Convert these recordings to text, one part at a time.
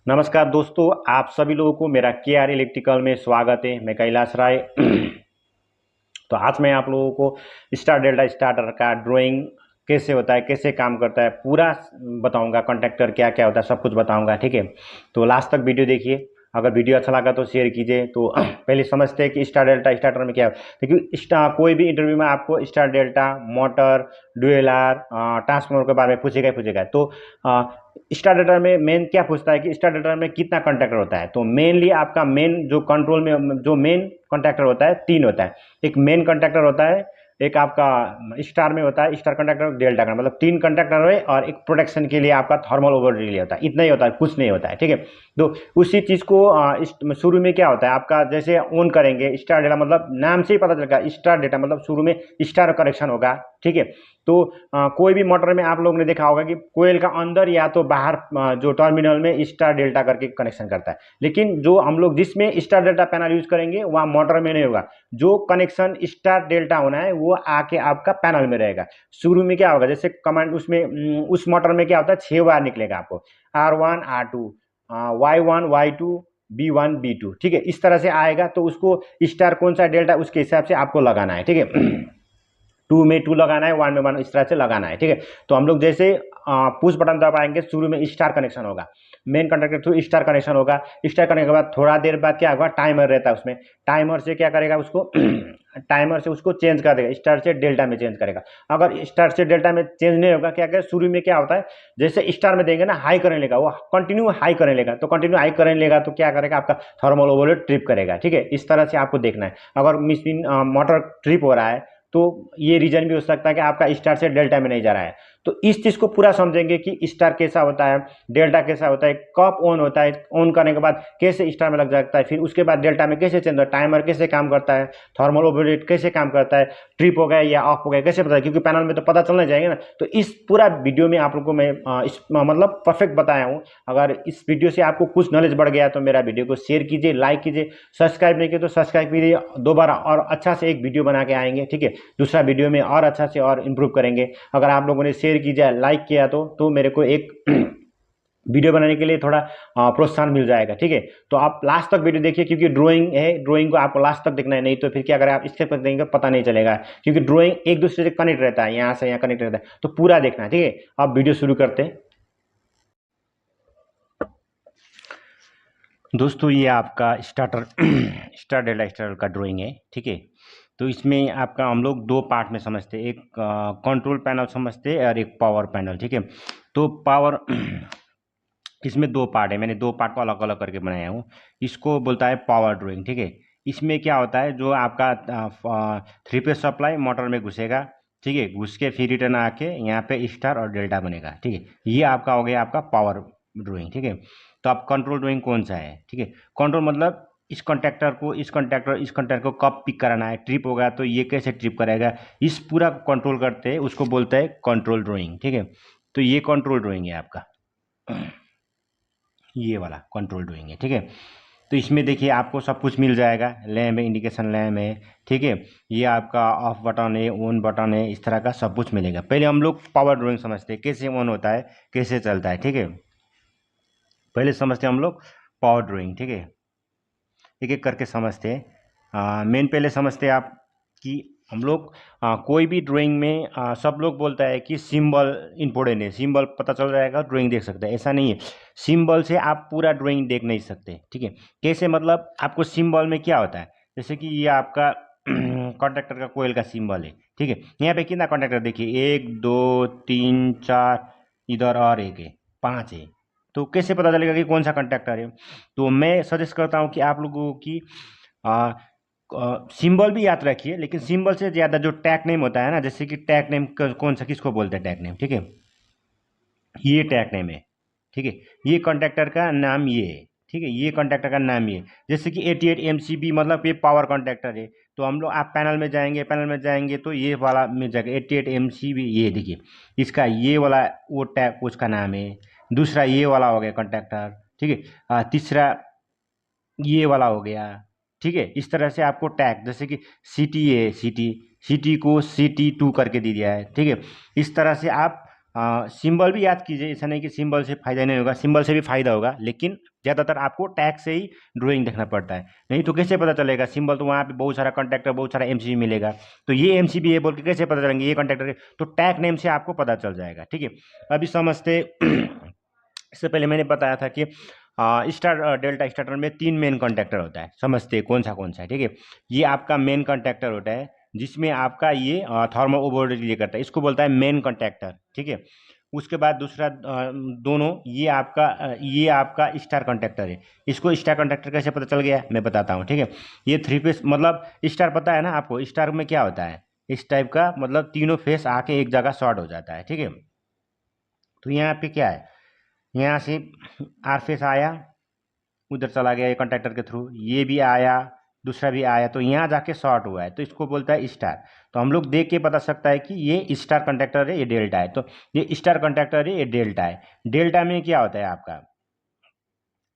नमस्कार दोस्तों, आप सभी लोगों को मेरा केआर इलेक्ट्रिकल में स्वागत है। मैं कैलाश राय। तो आज मैं आप लोगों को स्टार डेल्टा स्टार्टर का ड्राइंग कैसे होता है, कैसे काम करता है, पूरा बताऊंगा। कॉन्ट्रैक्टर क्या क्या होता है, सब कुछ बताऊंगा। ठीक है, तो लास्ट तक वीडियो देखिए। अगर वीडियो अच्छा लगा तो शेयर कीजिए। तो पहले समझते हैं कि स्टार डेल्टा स्टार्टर में क्या है। क्योंकि कोई भी इंटरव्यू में आपको स्टार डेल्टा, मोटर, डुएलर, ट्रांसफार्मर के बारे में पूछेगा ही पूछेगा। तो स्टार डेल्टा में मेन क्या पूछता है कि स्टार डेल्टा में कितना कंडक्टर होता है। तो मेनली आपका मेन जो कंट्रोल में जो मेन कंडक्टर होता है, तीन होता है। एक मेन कंडक्टर होता है, एक आपका स्टार में होता है स्टार कंडक्टर, डेल्टा कंडक्टर, मतलब तीन कंडक्टर है। और एक प्रोटेक्शन के लिए आपका थर्मल ओवर रिले होता है। इतना ही होता है, कुछ नहीं होता है। ठीक है, तो उसी चीज को शुरू में क्या होता है आपका, जैसे ऑन करेंगे स्टार डेटा, मतलब नाम से ही पता चलेगा स्टार डेटा मतलब शुरू में स्टार कनेक्शन होगा। ठीक है, तो कोई भी मोटर में आप लोगों ने देखा होगा कि कोयल का अंदर या तो बाहर जो टर्मिनल में स्टार डेल्टा करके कनेक्शन करता है। लेकिन जो हम लोग जिसमें स्टार डेल्टा पैनल यूज करेंगे वहाँ मोटर में नहीं होगा। जो कनेक्शन स्टार डेल्टा होना है वो आके आपका पैनल में रहेगा। शुरू में क्या होगा, जैसे कमांड उसमें उस मोटर में क्या होता है, 6 वायर निकलेगा आपको, R1 R2, Y1 Y2, B1 B2। ठीक है, इस तरह से आएगा। तो उसको स्टार कौन सा डेल्टा उसके हिसाब से आपको लगाना है। ठीक है, टू में टू लगाना है, वन में वन, इस तरह से लगाना है। ठीक है, तो हम लोग जैसे पुश बटन दबाएंगे शुरू में स्टार कनेक्शन होगा, main conductor through star connection होगा। स्टार करने के बाद थोड़ा देर बाद क्या होगा, टाइमर रहता है उसमें। टाइमर से क्या करेगा उसको टाइमर से उसको चेंज कर देगा, स्टार से डेल्टा में चेंज करेगा। अगर स्टार से डेल्टा में चेंज नहीं होगा, क्या करेगा शुरू में क्या होता है, जैसे स्टार में देंगे ना हाई करंट लेगा, वो कंटिन्यू हाई करंट लेगा। तो कंटिन्यू हाई करंट लेगा तो क्या करेगा, आपका थर्मल ओवरलोड ट्रिप करेगा। ठीक है, इस तरह से आपको देखना है। अगर मशीन मोटर ट्रिप हो रहा है तो ये रीजन भी हो सकता है कि आपका स्टार से डेल्टा में नहीं जा रहा है। तो इस चीज को पूरा समझेंगे कि स्टार कैसा होता है, डेल्टा कैसा होता है, कब ऑन होता है, ऑन करने के बाद कैसे स्टार में लग जाता है, फिर उसके बाद डेल्टा में कैसे चेंज होता है, टाइमर कैसे काम करता है, थर्मल ओवरलोड कैसे काम करता है, ट्रिप हो गया या ऑफ हो गया कैसे पता है, क्योंकि पैनल में तो पता चलना चाहिए ना। तो इस पूरा वीडियो में आप लोगों को मैं मतलब परफेक्ट बताया हूँ। अगर इस वीडियो से आपको कुछ नॉलेज बढ़ गया तो मेरा वीडियो को शेयर कीजिए, लाइक कीजिए, सब्सक्राइब नहीं किए तो सब्सक्राइब कीजिए। दोबारा और अच्छा से एक वीडियो बना के आएंगे। ठीक है, दूसरा वीडियो में और अच्छा से और इम्प्रूव करेंगे। अगर आप लोगों ने शेयर किया, लाइक किया तो मेरे को एक वीडियो बनाने के लिए थोड़ा प्रोत्साहन मिल जाएगा। ठीक है, तो आप लास्ट तक वीडियो देखिए, क्योंकि ड्राइंग है, ड्राइंग को आपको लास्ट तक देखना है। नहीं तो फिर क्या करें, आप स्टेप तक देंगे पता नहीं चलेगा, क्योंकि ड्राइंग एक दूसरे से कनेक्ट रहता है, यहाँ से यहाँ कनेक्ट रहता है। तो पूरा देखना है। ठीक है, अब वीडियो शुरू करते हैं। दोस्तों ये आपका स्टार्टर स्टार डेल्टा स्टार्टर का ड्राइंग है। ठीक है, तो इसमें आपका हम लोग दो पार्ट में समझते हैं, एक कंट्रोल पैनल समझते हैं और एक पावर पैनल। ठीक है, तो पावर इसमें दो पार्ट है, मैंने दो पार्ट को अलग अलग करके बनाया हूँ। इसको बोलता है पावर ड्राइंग। ठीक है, इसमें क्या होता है, जो आपका 3 फेज सप्लाई मोटर में घुसेगा। ठीक है, घुस के फिर रिटर्न आके यहाँ पे स्टार और डेल्टा बनेगा। ठीक है, ये आपका हो गया आपका पावर ड्राइंग। ठीक है, तो आप कंट्रोल ड्राइंग कौन सा है। ठीक है, कंट्रोल मतलब इस कॉन्टैक्टर को इस कॉन्टैक्टर को कब पिक कराना है, ट्रिप होगा तो ये कैसे ट्रिप करेगा, इस पूरा कंट्रोल करते हैं, उसको बोलते हैं कंट्रोल ड्राइंग। ठीक है, तो ये कंट्रोल ड्राइंग है आपका, ये वाला कंट्रोल ड्राइंग है। ठीक है, तो इसमें देखिए आपको सब कुछ मिल जाएगा, लैम्प है, इंडिकेशन लैम्प है। ठीक है, ये आपका ऑफ बटन है, ऑन बटन है, इस तरह का सब कुछ मिलेगा। पहले हम लोग पावर ड्राइंग समझते हैं, कैसे ऑन होता है, कैसे चलता है। ठीक है, पहले समझते हैं हम लोग पावर ड्राइंग। ठीक है, एक एक करके समझते हैं। मेन पहले समझते हैं आप कि हम लोग कोई भी ड्राइंग में सब लोग बोलता है कि सिंबल इम्पोर्टेंट है, सिंबल पता चल जाएगा ड्राइंग देख सकते हैं। ऐसा नहीं है, सिंबल से आप पूरा ड्राइंग देख नहीं सकते। ठीक है, कैसे मतलब आपको सिंबल में क्या होता है, जैसे कि ये आपका कॉन्ट्रैक्टर का कोयल का सिंबल है। ठीक है, यहाँ पे कितना कॉन्ट्रैक्टर देखिए, 1 2 3 4, इधर और एक है, 5 है। तो कैसे पता चलेगा कि कौन सा कॉन्ट्रैक्टर है। तो मैं सजेस्ट करता हूँ कि आप लोगों की सिंबल भी याद रखिए, लेकिन सिंबल से ज़्यादा जो टैग नेम होता है ना, जैसे कि टैग नेम कौन सा, किसको बोलते हैं टैग नेम। ठीक है, ये टैग नेम है। ठीक है, ये कॉन्ट्रैक्टर का नाम ये है। ठीक है, ये कॉन्ट्रैक्टर का नाम ये है। जैसे कि 88 MCB मतलब ये पावर कॉन्ट्रैक्टर है। तो हम लोग आप पैनल में जाएंगे, पैनल में जाएंगे तो ये वाला मिल जाएगा 88 MCB। ये देखिए, इसका ये वाला वो टैग उसका नाम है। दूसरा ये वाला हो गया कॉन्ट्रैक्टर। ठीक है, तीसरा ये वाला हो गया। ठीक है, इस तरह से आपको टैग, जैसे कि सिटी है, सिटी को CT2 करके दे दिया है। ठीक है, इस तरह से आप सिंबल भी याद कीजिए। ऐसा नहीं कि सिंबल से फायदा नहीं होगा, सिंबल से भी फायदा होगा, लेकिन ज़्यादातर आपको टैग से ही ड्राइंग देखना पड़ता है, नहीं तो कैसे पता चलेगा? सिंबल तो वहाँ पे बहुत सारा कॉन्टैक्टर, बहुत सारा एमसीबी मिलेगा, तो ये एमसीबी है बोल के कैसे पता चलेंगे ये कॉन्टैक्टर है? तो टैग नेम से आपको पता चल जाएगा, ठीक है। अभी समझते इससे पहले मैंने बताया था कि स्टार डेल्टा स्टार्टर में 3 मेन कॉन्टैक्टर होता है, समझते कौन सा है, ठीक है। ये आपका मेन कॉन्टैक्टर होता है जिसमें आपका ये थर्मल ओवरलोड रिले करता है, इसको बोलता है मेन कॉन्टैक्टर, ठीक है। उसके बाद दूसरा दोनों ये आपका स्टार कॉन्टैक्टर है। इसको स्टार कॉन्टैक्टर कैसे पता चल गया मैं बताता हूँ, ठीक है। ये 3 फेस मतलब स्टार पता है ना आपको, स्टार में क्या होता है इस टाइप का, मतलब तीनों फेस आके एक जगह शॉर्ट हो जाता है, ठीक है। तो यहाँ पे क्या है, यहाँ से आर फेस आया, उधर चला गया ये कॉन्टैक्टर के थ्रू, ये भी आया, दूसरा भी आया, तो यहाँ जाके शॉर्ट हुआ है, तो इसको बोलता है स्टार। तो हम लोग देख के पता सकता है कि ये स्टार कॉन्टैक्टर है, ये डेल्टा है। तो ये स्टार कॉन्टैक्टर है, ये डेल्टा है। डेल्टा में क्या होता है आपका,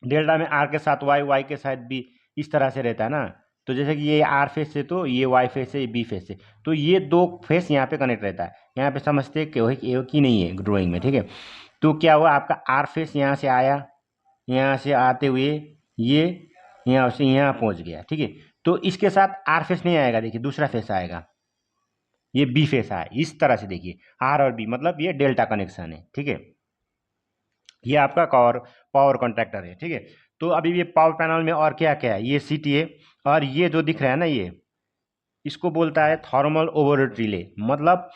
डेल्टा में आर के साथ वाई, वाई के साथ बी, इस तरह से रहता है ना। तो जैसे कि ये आर फेस से, तो ये वाई फेस से, ये बी फेस से, तो ये 2 फेस यहाँ पे कनेक्ट रहता है। यहाँ पे समझते कि नहीं है ड्राइंग में, ठीक है। तो क्या हुआ, आपका आर फेस यहाँ से आया, यहाँ से आते हुए ये यहाँ से यहाँ पहुँच गया, ठीक है। तो इसके साथ आर फेस नहीं आएगा, देखिए दूसरा फेस आएगा, ये बी फेस आया, इस तरह से देखिए आर और बी, मतलब ये डेल्टा कनेक्शन है, ठीक है। ये आपका पावर कॉन्ट्रैक्टर है, ठीक है। तो अभी ये पावर पैनल में और क्या क्या है, ये सीटीए, और ये जो दिख रहा है ना, ये इसको बोलता है थर्मल ओवरलोड रिले। मतलब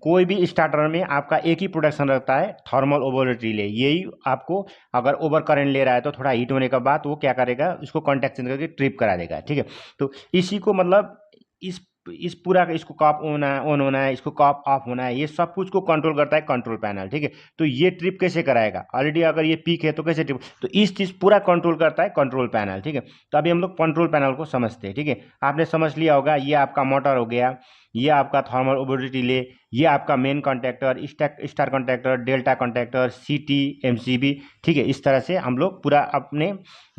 कोई भी स्टार्टर में आपका एक ही प्रोडक्शन रहता है, थर्मल ओवरलोड रिले। यही आपको अगर ओवर करंट ले रहा है तो थोड़ा हीट होने के बाद वो क्या करेगा, इसको कॉन्टैक्ट चेंज करके ट्रिप करा देगा, ठीक है। तो इसी को मतलब इस पूरा का, इसको कॉप ऑन होना है, इसको कॉप ऑफ होना है, ये सब कुछ को कंट्रोल करता है कंट्रोल पैनल, ठीक है। तो ये ट्रिप कैसे कराएगा, ऑलरेडी अगर ये पीक है तो कैसे ट्रिप, तो इस चीज़ पूरा कंट्रोल करता है कंट्रोल पैनल, ठीक है। तो अभी हम लोग कंट्रोल पैनल को समझते हैं, ठीक है। आपने समझ लिया होगा, ये आपका मोटर हो गया, ये आपका थर्मल ओवरलोड रिले, ये आपका main contactor, star contactor, delta contactor, सीटी, एमसीबी, ठीक है। इस तरह से हम लोग पूरा अपने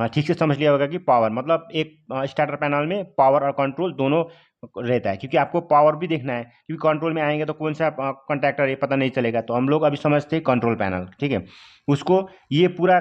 ठीक से समझ लिया होगा कि पावर मतलब एक स्टार्टर पैनल में पावर और कंट्रोल दोनों रहता है, क्योंकि आपको पावर भी देखना है, क्योंकि कंट्रोल में आएंगे तो कौन सा कॉन्टैक्टर है पता नहीं चलेगा। तो हम लोग अभी समझते हैं कंट्रोल पैनल, ठीक है। उसको ये पूरा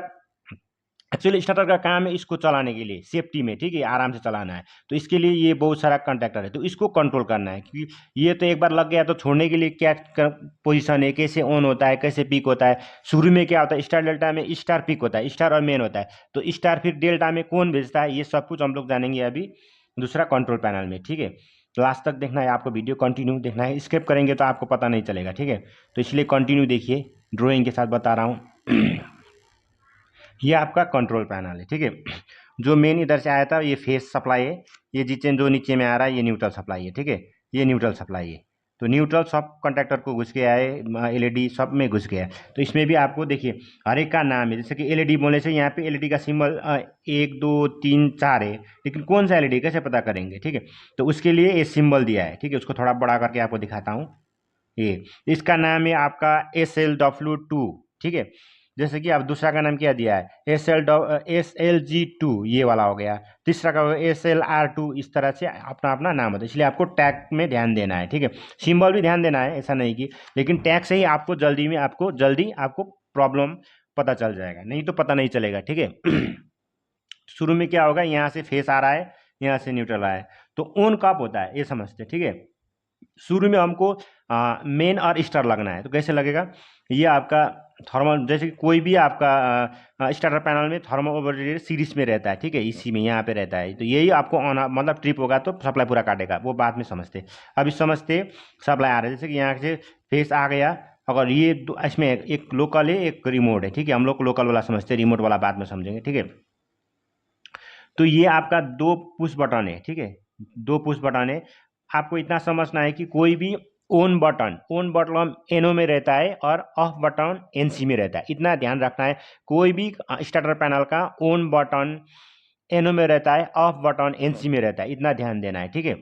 एक्चुअली स्टार्टर का काम है इसको चलाने के लिए सेफ्टी में, ठीक है, आराम से चलाना है। तो इसके लिए ये बहुत सारा कॉन्टैक्टर है, तो इसको कंट्रोल करना है, क्योंकि ये तो एक बार लग गया तो छोड़ने के लिए क्या पोजीशन है, कैसे ऑन होता है, कैसे पिक होता है। शुरू में क्या होता है, स्टार डेल्टा में स्टार पिक होता है, स्टार और मेन होता है, तो स्टार फिर डेल्टा में कौन भेजता है, ये सब कुछ हम लोग जानेंगे अभी दूसरा कंट्रोल पैनल में, ठीक है। लास्ट तक देखना है आपको, वीडियो कंटिन्यू देखना है, स्किप करेंगे तो आपको पता नहीं चलेगा, ठीक है। तो इसलिए कंटिन्यू देखिए, ड्राइंग के साथ बता रहा हूँ। ये आपका कंट्रोल पैनल है, ठीक है। जो मेन इधर से आया था ये फेस सप्लाई है, ये जिचेन जो नीचे में आ रहा है ये न्यूट्रल सप्लाई है, ठीक है, ये न्यूट्रल सप्लाई है। तो न्यूट्रल सब कंडक्टर को घुस गया है, एलईडी सब में घुस गया है। तो इसमें भी आपको देखिए हर एक का नाम है, जैसे कि एलईडी बोलने से यहाँ पे एलईडी का सिंबल 1 2 3 4 है, लेकिन कौन सा एलईडी कैसे पता करेंगे, ठीक है। तो उसके लिए ये सिंबल दिया है, ठीक है। उसको थोड़ा बड़ा करके आपको दिखाता हूँ। ये इसका नाम है आपका SLW2, ठीक है। जैसे कि अब दूसरा का नाम क्या दिया है, SLG2, ये वाला हो गया। तीसरा का होगा SLR2, इस तरह से अपना अपना नाम होता है, इसलिए आपको टैग में ध्यान देना है, ठीक है। सिंबल भी ध्यान देना है, ऐसा नहीं कि, लेकिन टैग से ही आपको जल्दी आपको प्रॉब्लम पता चल जाएगा, नहीं तो पता नहीं चलेगा, ठीक है। शुरू में क्या होगा, यहाँ से फेस आ रहा है, यहाँ से न्यूट्रल आ रहा है, तो ऑन कब होता है ये समझते हैं, ठीक है। शुरू में हमको मेन और स्टार लगना है, तो कैसे लगेगा, ये आपका थर्मल, जैसे कि कोई भी आपका स्टार्टर पैनल में थर्मल ओवरलोड सीरीज में रहता है, ठीक है, इसी में यहाँ पे रहता है। तो यही आपको ऑन मतलब ट्रिप होगा तो सप्लाई पूरा काटेगा, वो बाद में समझते। अभी समझते सप्लाई आ रहा है, जैसे कि यहाँ से फेस आ गया, अगर ये इसमें एक लोकल है एक रिमोट है, ठीक है। हम लोग लोकल वाला समझते हैं, रिमोट वाला बाद में समझेंगे, ठीक है। तो ये आपका 2 पुश बटन है, ठीक है, 2 पुश बटन है। आपको इतना समझना है कि कोई भी ऑन बटन एनओ में रहता है और ऑफ बटन एनसी में रहता है, इतना ध्यान रखना है। कोई भी स्टार्टर पैनल का ऑन बटन एनओ में रहता है, ऑफ बटन एनसी में रहता है, इतना ध्यान देना है, ठीक है।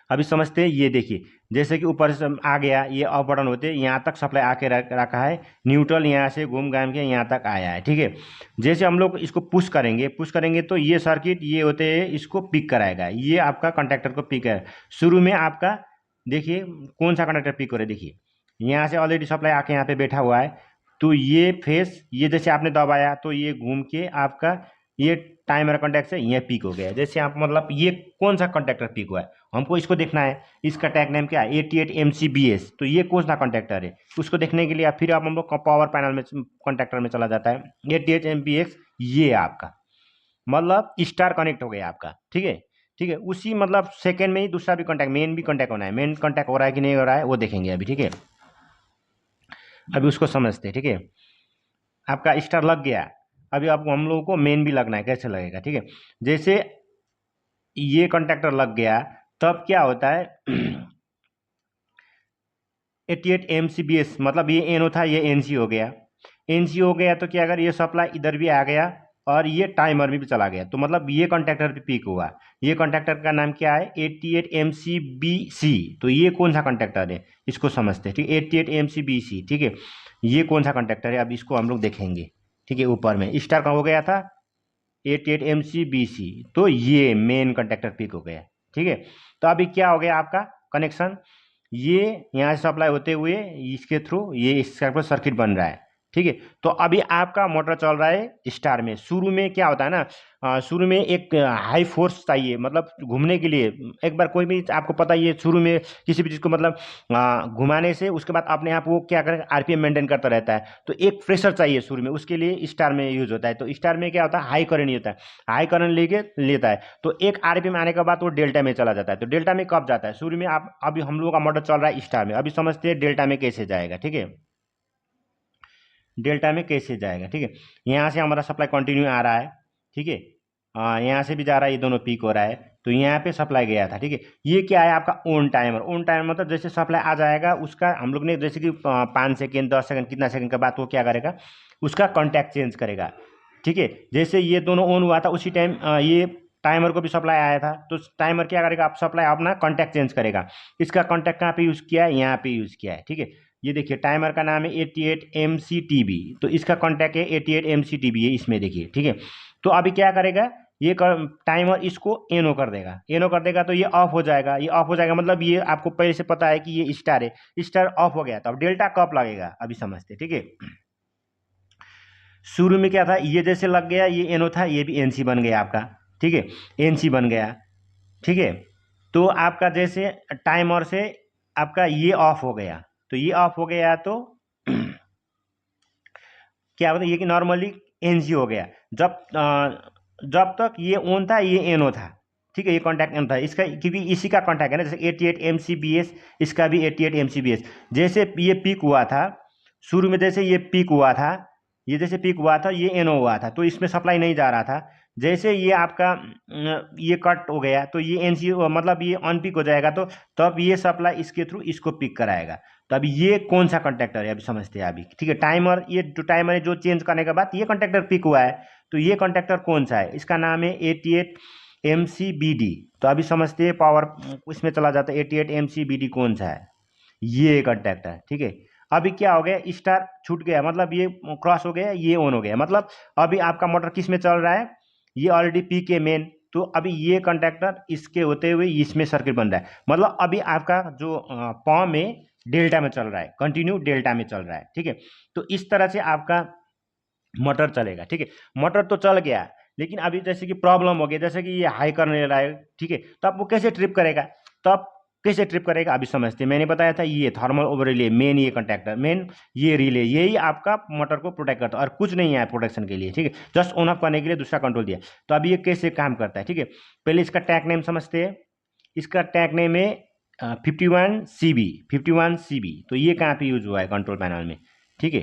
अभी समझते हैं, ये देखिए जैसे कि ऊपर से आ गया, ये ऑफ बटन होते यहाँ तक सप्लाई आके रखा है, न्यूट्रल यहाँ से घूम घाम के यहाँ तक आया है, ठीक है। जैसे हम लोग इसको पुश करेंगे तो ये सर्किट ये होते हैं, इसको पिक कराएगा, ये आपका कंडक्टर को पिक है। शुरू में आपका देखिए कौन सा कंडक्टर पिक हो रहा है, देखिए यहाँ से ऑलरेडी सप्लाई आके यहाँ पे बैठा हुआ है, तो ये फेस ये जैसे आपने दबाया तो ये घूम के आपका ये टाइमर कॉन्टैक्ट से ये पिक हो गया। जैसे आप मतलब ये कौन सा कॉन्टैक्टर पिक हुआ है हमको इसको देखना है। इसका टैग नेम क्या है 88MCBS। तो ये कौन सा कॉन्टैक्टर है उसको देखने के लिए फिर आप हम लोग पावर पैनल में कॉन्टैक्टर में चला जाता है 88MPX। ये आपका मतलब स्टार कनेक्ट हो गया आपका। ठीक है, ठीक है। उसी मतलब सेकेंड में ही दूसरा भी कॉन्टैक्ट मेन भी कॉन्टैक्ट होना है। मेन कॉन्टैक्ट हो रहा है कि नहीं हो रहा है वो देखेंगे अभी। ठीक है, अभी उसको समझते हैं। ठीक है, आपका स्टार लग गया, अभी आपको हम लोगों को मेन भी लगना है। कैसे लगेगा? ठीक है, जैसे ये कॉन्टैक्टर लग गया तब क्या होता है 88MCBS मतलब ये एनओ था, ये एनसी हो गया। एनसी हो गया तो क्या अगर ये सप्लाई इधर भी आ गया और ये टाइमर में भी चला गया तो मतलब ये कॉन्टैक्टर पे पिक हुआ। ये कॉन्टैक्टर का नाम क्या है 88MCBC। तो ये कौन सा कॉन्टैक्टर है इसको समझते हैं। ठीक, 88MCBC। ठीक है, ये कौन सा कॉन्टैक्टर है अब इसको हम लोग देखेंगे। ठीक है, ऊपर में स्टार का हो गया था 88MCBC, तो ये मेन कॉन्टैक्टर पिक हो गया। ठीक है, तो अभी क्या हो गया आपका कनेक्शन, ये यहाँ से सप्लाई होते हुए इसके थ्रू ये इसका सर्किट बन रहा है। ठीक है, तो अभी आपका मोटर चल रहा है स्टार में। शुरू में क्या होता है ना, शुरू में एक हाई फोर्स चाहिए मतलब घूमने के लिए। एक बार कोई भी आपको पता ही है शुरू में किसी भी चीज़ को मतलब घुमाने से उसके बाद अपने आप वो क्या करें आरपीएम मेंटेन करता रहता है। तो एक प्रेशर चाहिए शुरू में, उसके लिए स्टार में यूज होता है। तो स्टार में क्या होता है हाई करंट होता है, हाई करंट लेके लेता है। तो एक आरपीएम आने के बाद वो डेल्टा में चला जाता है। तो डेल्टा में कब जाता है शुरू में आप अभी हम लोगों का मोटर चल रहा है स्टार में, अभी समझते हैं डेल्टा में कैसे जाएगा। ठीक है, डेल्टा में कैसे जाएगा। ठीक है, यहाँ से हमारा सप्लाई कंटिन्यू आ रहा है। ठीक है, यहाँ से भी जा रहा है, ये दोनों पीक हो रहा है। तो यहाँ पे सप्लाई गया था। ठीक है, ये क्या है आपका ऑन टाइमर। ऑन टाइमर मतलब जैसे सप्लाई आ जाएगा उसका हम लोग ने जैसे कि 5 सेकेंड 10 सेकेंड कितना सेकेंड के बाद वो क्या करेगा उसका कॉन्टैक्ट चेंज करेगा। ठीक है, जैसे ये दोनों ऑन हुआ था उसी टाइम ये टाइमर को भी सप्लाई आया था। तो टाइमर क्या करेगा आप सप्लाई अपना कॉन्टैक्ट चेंज करेगा। इसका कॉन्टैक्ट कहाँ पे यूज़ किया है, यहाँ पे यूज़ किया है। ठीक है, ये देखिए टाइमर का नाम है 88MCTB। तो इसका कॉन्टैक्ट है 88MCTB है इसमें देखिए। ठीक है, तो अभी क्या करेगा ये टाइमर इसको एनो कर देगा। एनो कर देगा तो ये ऑफ हो जाएगा। ये ऑफ हो जाएगा मतलब ये आपको पहले से पता है कि ये स्टार है, स्टार ऑफ हो गया। तो अब डेल्टा कब लगेगा अभी समझते। ठीक है, शुरू में क्या था ये जैसे लग गया ये एनो था, ये भी एनसी बन गया आपका। ठीक है, एनसी बन गया। ठीक है, तो आपका जैसे टाइमर से आपका ये ऑफ हो गया, तो ये ऑफ हो गया तो क्या होता है ये कि नॉर्मली एनजी हो गया। जब तक ये ऑन था ये एनओ था। ठीक है, ये कॉन्टैक्ट एन था इसका क्योंकि इसी का कॉन्टैक्ट है ना। जैसे 88MCBS इसका भी 88MCBS। जैसे ये पीक हुआ था शुरू में, जैसे ये पीक हुआ था, ये जैसे पीक हुआ था ये एनओ हुआ था तो इसमें सप्लाई नहीं जा रहा था। जैसे ये आपका ये कट हो गया तो ये एनसी मतलब ये ऑन पिक हो जाएगा। तो तब ये सप्लाई इसके थ्रू इसको पिक कराएगा। तो अभी ये कौन सा कंडक्टर है अभी समझते हैं अभी। ठीक है, टाइमर ये जो टाइमर है जो चेंज करने के बाद ये कंडक्टर पिक हुआ है। तो ये कंडक्टर कौन सा है इसका नाम है 88MCBD। तो अभी समझते हैं पावर इसमें चला जाता है 88MCBD कौन सा है ये कंडक्टर। ठीक है, अभी क्या हो गया स्टार छूट गया मतलब ये क्रॉस हो गया ये ऑन हो गया। मतलब अभी आपका मोटर किस में चल रहा है ये ऑलरेडी पीक है मेन। तो अभी ये कंडक्टर इसके होते हुए इसमें सर्किट बन रहा है। मतलब अभी आपका जो पॉम है डेल्टा में चल रहा है, कंटिन्यू डेल्टा में चल रहा है। ठीक है, तो इस तरह से आपका मोटर चलेगा। ठीक है, मोटर तो चल गया लेकिन अभी जैसे कि प्रॉब्लम हो गया, जैसे कि ये हाई करने लग रहा है। ठीक है, तो अब वो कैसे ट्रिप करेगा, तब कैसे ट्रिप करेगा अभी समझते हैं। मैंने बताया था ये थर्मल ओवर रिले मेन, ये कंडक्टर मेन, ये रिले यही आपका मोटर को प्रोटेक्ट करता है और कुछ नहीं है प्रोटेक्शन के लिए। ठीक है, जस्ट ऑन ऑफ करने के लिए दूसरा कंट्रोल दिया। तो अभी ये कैसे काम करता है। ठीक है, पहले इसका टैग नेम समझते हैं। इसका टैग नेम है 51CB। 51CB तो ये कहाँ पे यूज हुआ है कंट्रोल पैनल में। ठीक है,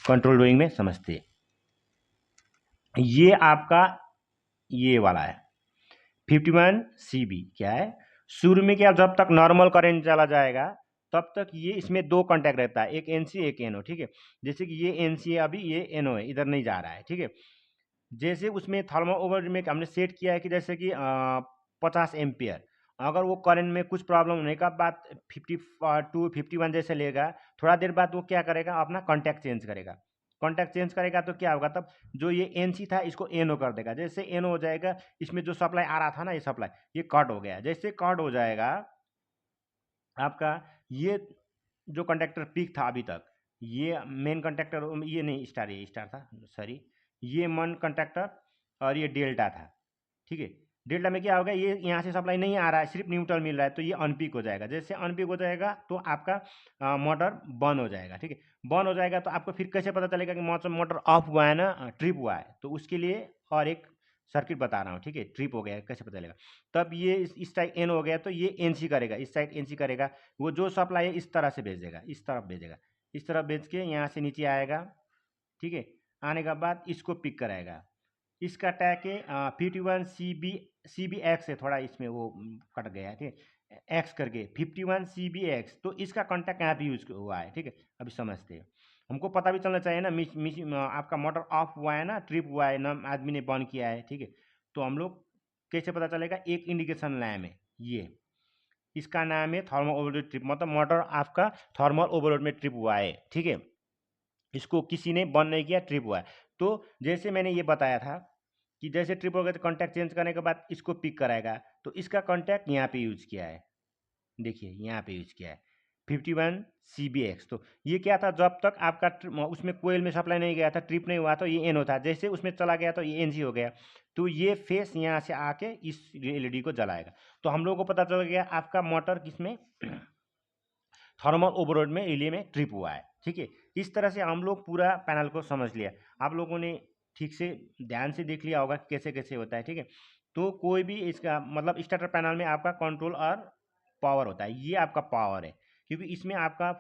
कंट्रोल ड्राइंग में समझते हैं। ये आपका ये वाला है 51CB क्या है। शुरू में क्या जब तक नॉर्मल करंट चला जाएगा तब तक ये इसमें दो कांटेक्ट रहता है, एक एनसी एक एनओ। ठीक है, जैसे कि ये एनसी है अभी ये एनओ है, इधर नहीं जा रहा है। ठीक है, जैसे उसमें थर्मल ओवर में हमने सेट किया है कि जैसे कि 50 एम्पियर, अगर वो करंट में कुछ प्रॉब्लम होने का बाद 52 51 जैसे लेगा, थोड़ा देर बाद वो क्या करेगा अपना कॉन्टैक्ट चेंज करेगा। कॉन्टैक्ट चेंज करेगा तो क्या होगा तब जो ये एनसी था इसको एनओ कर देगा। जैसे एनओ हो जाएगा इसमें जो सप्लाई आ रहा था ना ये सप्लाई ये कट हो गया। जैसे कट हो जाएगा आपका ये जो कंडक्टर पीक था अभी तक ये मेन कंडक्टर, ये नहीं स्टार, ये स्टार था सॉरी, ये मेन कंडक्टर और ये डेल्टा था, ठीक है। डेल्टा में क्या होगा, ये यहाँ से सप्लाई नहीं आ रहा है, सिर्फ न्यूट्रल मिल रहा है, तो ये अनपिक हो जाएगा। जैसे अनपिक हो जाएगा तो आपका मोटर बंद हो जाएगा, ठीक है। बंद हो जाएगा तो आपको फिर कैसे पता चलेगा कि मोटर ऑफ हुआ है ना, ट्रिप हुआ है, तो उसके लिए और एक सर्किट बता रहा हूँ, ठीक है। ट्रिप हो गया है कैसे पता चलेगा, तब ये इस साइड एन हो गया तो ये एनसी करेगा, इस साइड एनसी करेगा, वो जो सप्लाई है इस तरह से भेजेगा, इस तरफ भेजेगा, इस तरफ भेज के यहाँ से नीचे आएगा, ठीक है। आने के बाद इसको पिक कराएगा, इसका टैग है 51 सी बी एक्स है, थोड़ा इसमें वो कट गया है, ठीक है, एक्स करके 51 CBX, तो इसका कॉन्टैक्ट यहाँ पे यूज हुआ है, ठीक है। अभी समझते हैं, हमको पता भी चलना चाहिए ना, आपका मोटर ऑफ हुआ है ना, ट्रिप हुआ है ना, आदमी ने बंद किया है, ठीक है। तो हम लोग कैसे पता चलेगा, एक इंडिकेशन लैम्प है ये, इसका नाम है थर्मल ओवरलोड ट्रिप, मतलब मोटर आपका थर्मल ओवरलोड में ट्रिप हुआ है, ठीक है। इसको किसी ने बंद नहीं किया, ट्रिप हुआ है। तो जैसे मैंने ये बताया था कि जैसे ट्रिप हो गया तो कॉन्टैक्ट चेंज करने के बाद इसको पिक कराएगा, तो इसका कॉन्टैक्ट यहाँ पे यूज किया है, देखिए यहाँ पे यूज किया है 51 CBX। तो ये क्या था, जब तक आपका उसमें कोयल में सप्लाई नहीं गया था, ट्रिप नहीं हुआ तो ये एन होता, जैसे उसमें चला गया तो ये एनसी हो गया, तो ये फेस यहाँ से आके इस एलईडी को जलाएगा। तो हम लोगों को पता चल गया आपका मोटर किसमें थर्मल ओवरलोड में रिले में ट्रिप हुआ है, ठीक है। इस तरह से हम लोग पूरा पैनल को समझ लिया, आप लोगों ने ठीक से ध्यान से देख लिया होगा कैसे कैसे होता है, ठीक है। तो कोई भी इसका मतलब स्टार्टर पैनल में आपका कंट्रोल और पावर होता है, ये आपका पावर है, क्योंकि इसमें आपका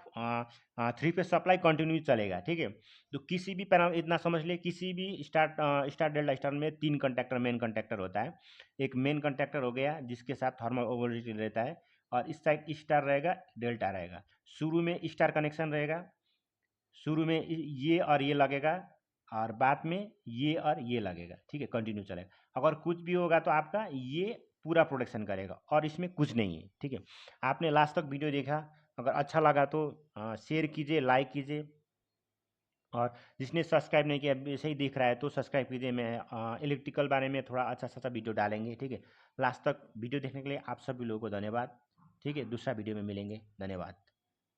3 फेज सप्लाई कंटिन्यू चलेगा, ठीक है। तो किसी भी पैनल, इतना समझ लिए, किसी भी स्टार डेल्टा स्टार में 3 कंडक्टर मेन कंडक्टर होता है। एक मेन कंडक्टर हो गया जिसके साथ थर्मल ओवरलोड रहता है, और इस साइड स्टार रहेगा, डेल्टा रहेगा। शुरू में स्टार कनेक्शन रहेगा, शुरू में ये और ये लगेगा, और बाद में ये और ये लगेगा, ठीक है, कंटिन्यू चलेगा। अगर कुछ भी होगा तो आपका ये पूरा प्रोटेक्शन करेगा, और इसमें कुछ नहीं है, ठीक है। आपने लास्ट तक वीडियो देखा, अगर अच्छा लगा तो शेयर कीजिए, लाइक कीजिए, और जिसने सब्सक्राइब नहीं किया, ऐसे ही दिख रहा है तो सब्सक्राइब कीजिए। मैं इलेक्ट्रिकल बारे में थोड़ा अच्छा सा वीडियो डालेंगे, ठीक है। लास्ट तक वीडियो देखने के लिए आप सभी लोगों को धन्यवाद, ठीक है। दूसरा वीडियो में मिलेंगे, धन्यवाद।